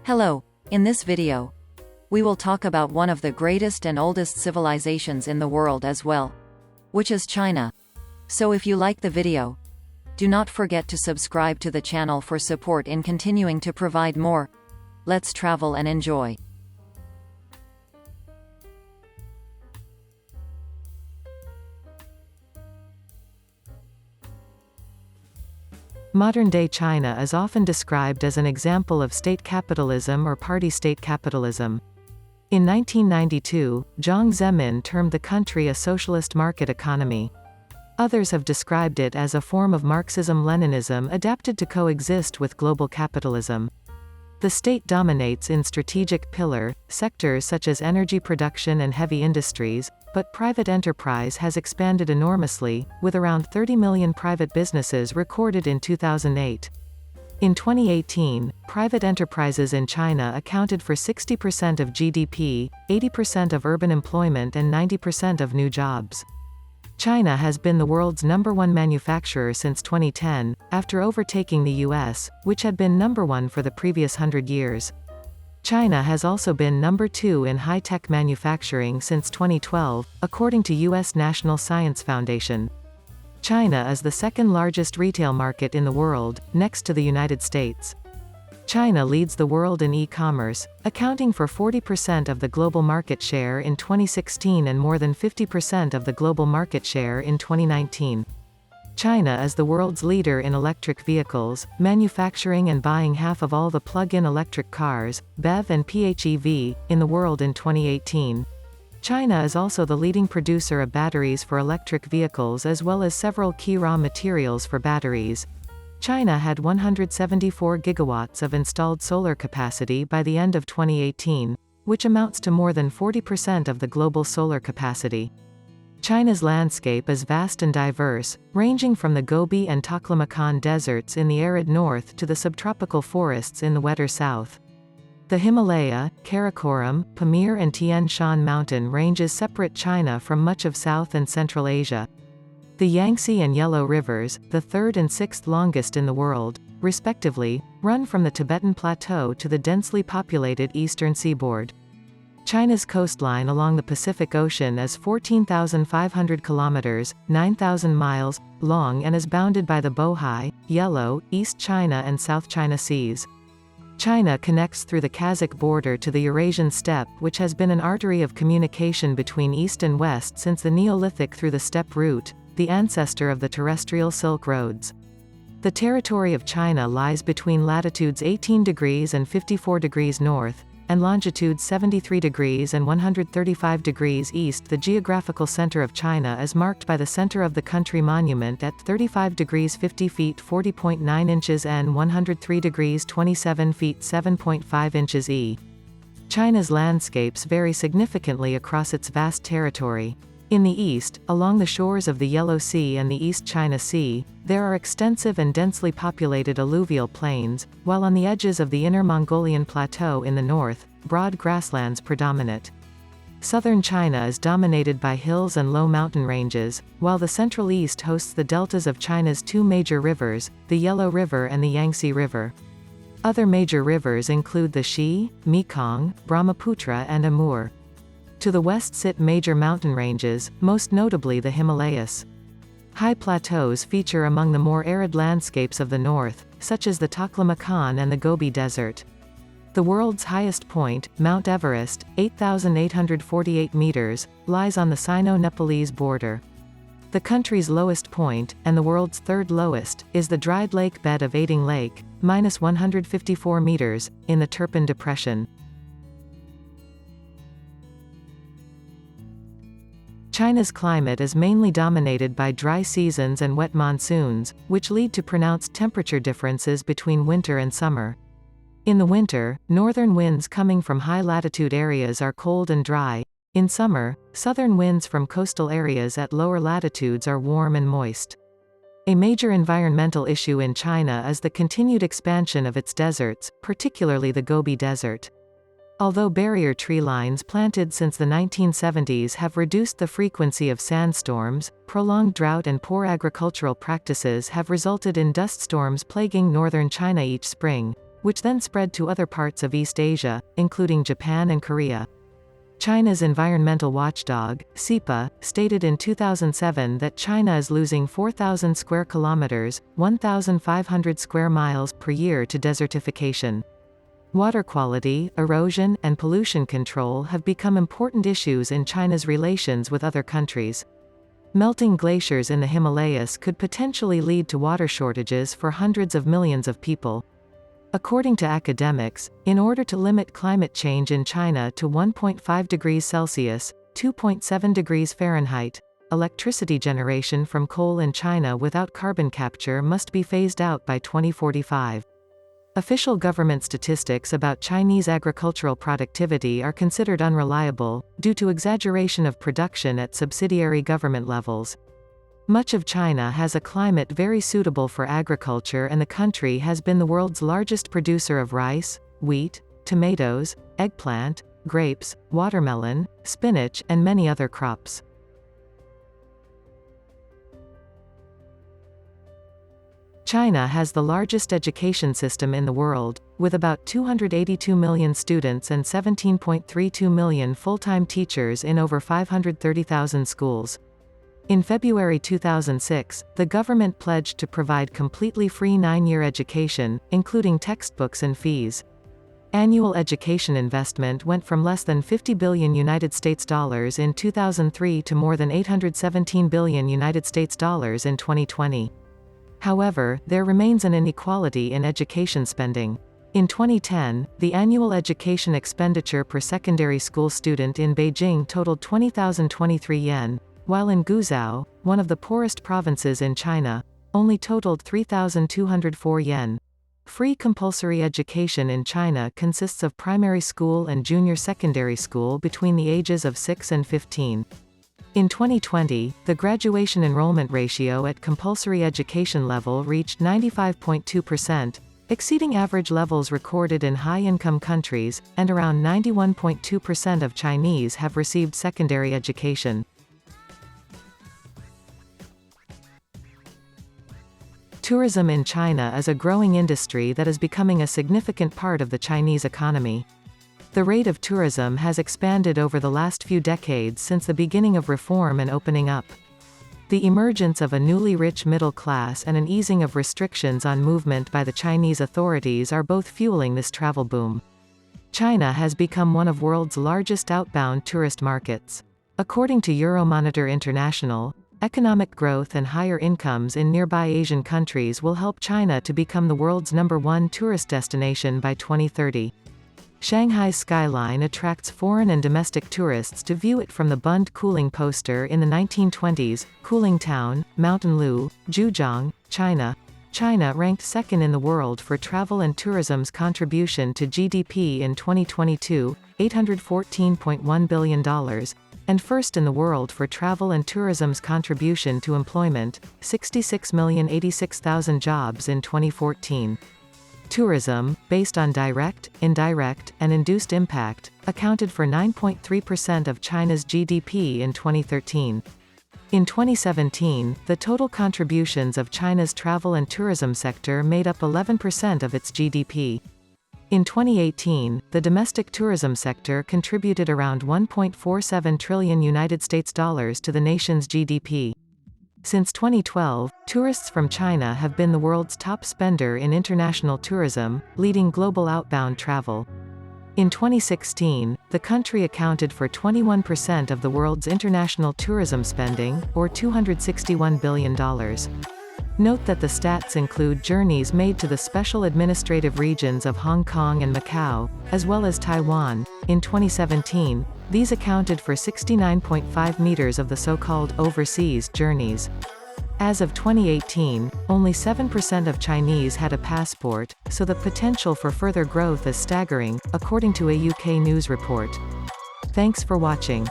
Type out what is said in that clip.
Hello, in this video, we will talk about one of the greatest and oldest civilizations in the world as well, which is China. So if you like the video, do not forget to subscribe to the channel for support in continuing to provide more. Let's travel and enjoy. Modern-day China is often described as an example of state capitalism or party-state capitalism. In 1992, Jiang Zemin termed the country a socialist market economy. Others have described it as a form of Marxism-Leninism adapted to coexist with global capitalism. The state dominates in strategic pillar sectors such as energy production and heavy industries, but private enterprise has expanded enormously, with around 30 million private businesses recorded in 2008. In 2018, private enterprises in China accounted for 60% of GDP, 80% of urban employment and 90% of new jobs. China has been the world's #1 manufacturer since 2010, after overtaking the US, which had been #1 for the previous 100 years. China has also been #2 in high-tech manufacturing since 2012, according to US National Science Foundation. China is the second largest retail market in the world, next to the United States. China leads the world in e-commerce, accounting for 40% of the global market share in 2016 and more than 50% of the global market share in 2019. China is the world's leader in electric vehicles, manufacturing and buying half of all the plug-in electric cars, BEV and PHEV, in the world in 2018. China is also the leading producer of batteries for electric vehicles as well as several key raw materials for batteries. China had 174 gigawatts of installed solar capacity by the end of 2018, which amounts to more than 40% of the global solar capacity. China's landscape is vast and diverse, ranging from the Gobi and Taklamakan deserts in the arid north to the subtropical forests in the wetter south. The Himalaya, Karakoram, Pamir and Tian Shan mountain ranges separate China from much of South and Central Asia. The Yangtze and Yellow rivers, the third and sixth longest in the world, respectively, run from the Tibetan Plateau to the densely populated eastern seaboard. China's coastline along the Pacific Ocean is 14,500 kilometers, 9,000 miles, long and is bounded by the Bohai, Yellow, East China and South China Seas. China connects through the Kazakh border to the Eurasian steppe, which has been an artery of communication between East and West since the Neolithic through the steppe route, the ancestor of the terrestrial Silk Roads. The territory of China lies between latitudes 18 degrees and 54 degrees north, and longitudes 73 degrees and 135 degrees east. The geographical center of China is marked by the center of the country monument at 35 degrees 50 feet 40.9 inches and 103 degrees 27 feet 7.5 inches e. China's landscapes vary significantly across its vast territory. In the east, along the shores of the Yellow Sea and the East China Sea, there are extensive and densely populated alluvial plains, while on the edges of the Inner Mongolian Plateau in the north, broad grasslands predominate. Southern China is dominated by hills and low mountain ranges, while the Central East hosts the deltas of China's two major rivers, the Yellow River and the Yangtze River. Other major rivers include the Xi, Mekong, Brahmaputra and Amur. To the west sit major mountain ranges, most notably the Himalayas. High plateaus feature among the more arid landscapes of the north, such as the Taklamakan and the Gobi Desert. The world's highest point, Mount Everest, 8,848 meters, lies on the Sino-Nepalese border. The country's lowest point, and the world's third lowest, is the dried lake bed of Aiding Lake, -154 meters, in the Turpan Depression. China's climate is mainly dominated by dry seasons and wet monsoons, which lead to pronounced temperature differences between winter and summer. In the winter, northern winds coming from high-latitude areas are cold and dry. In summer, southern winds from coastal areas at lower latitudes are warm and moist. A major environmental issue in China is the continued expansion of its deserts, particularly the Gobi Desert. Although barrier tree lines planted since the 1970s have reduced the frequency of sandstorms, prolonged drought and poor agricultural practices have resulted in dust storms plaguing northern China each spring. which then spread to other parts of East Asia, including Japan and Korea. China's environmental watchdog, CIPA, stated in 2007 that China is losing 4,000 square kilometers, 1,500 square miles per year to desertification. Water quality, erosion, and pollution control have become important issues in China's relations with other countries. Melting glaciers in the Himalayas could potentially lead to water shortages for hundreds of millions of people. According to academics, in order to limit climate change in China to 1.5 degrees Celsius, 2.7 degrees Fahrenheit, electricity generation from coal in China without carbon capture must be phased out by 2045. Official government statistics about Chinese agricultural productivity are considered unreliable, due to exaggeration of production at subsidiary government levels. Much of China has a climate very suitable for agriculture, and the country has been the world's largest producer of rice, wheat, tomatoes, eggplant, grapes, watermelon, spinach, and many other crops. China has the largest education system in the world, with about 282 million students and 17.32 million full-time teachers in over 530,000 schools. In February 2006, the government pledged to provide completely free 9-year education, including textbooks and fees. Annual education investment went from less than $50 billion in 2003 to more than $817 billion in 2020. However, there remains an inequality in education spending. In 2010, the annual education expenditure per secondary school student in Beijing totaled 20,023 yen, while in Guizhou, one of the poorest provinces in China, only totaled 3,204 yen. Free compulsory education in China consists of primary school and junior secondary school between the ages of 6 and 15. In 2020, the graduation enrollment ratio at compulsory education level reached 95.2%, exceeding average levels recorded in high-income countries, and around 91.2% of Chinese have received secondary education. Tourism in China is a growing industry that is becoming a significant part of the Chinese economy. The rate of tourism has expanded over the last few decades since the beginning of reform and opening up. The emergence of a newly rich middle class and an easing of restrictions on movement by the Chinese authorities are both fueling this travel boom. China has become one of the world's largest outbound tourist markets. According to Euromonitor International, economic growth and higher incomes in nearby Asian countries will help China to become the world's #1 tourist destination by 2030. Shanghai's skyline attracts foreign and domestic tourists to view it from the Bund cooling poster in the 1920s, Cooling Town, Mountain Lu, Zhujiang, China. China ranked second in the world for travel and tourism's contribution to GDP in 2022, $814.1 billion, and first in the world for travel and tourism's contribution to employment, 66,086,000 jobs in 2014. Tourism, based on direct, indirect, and induced impact, accounted for 9.3% of China's GDP in 2013. In 2017, the total contributions of China's travel and tourism sector made up 11% of its GDP. In 2018, the domestic tourism sector contributed around $1.47 trillion to the nation's GDP. Since 2012, tourists from China have been the world's top spender in international tourism, leading global outbound travel. In 2016, the country accounted for 21% of the world's international tourism spending, or $261 billion. Note that the stats include journeys made to the special administrative regions of Hong Kong and Macau, as well as Taiwan. In 2017, these accounted for 69.5 meters of the so-called overseas journeys. As of 2018, only 7% of Chinese had a passport, so the potential for further growth is staggering, according to a UK news report. Thanks for watching.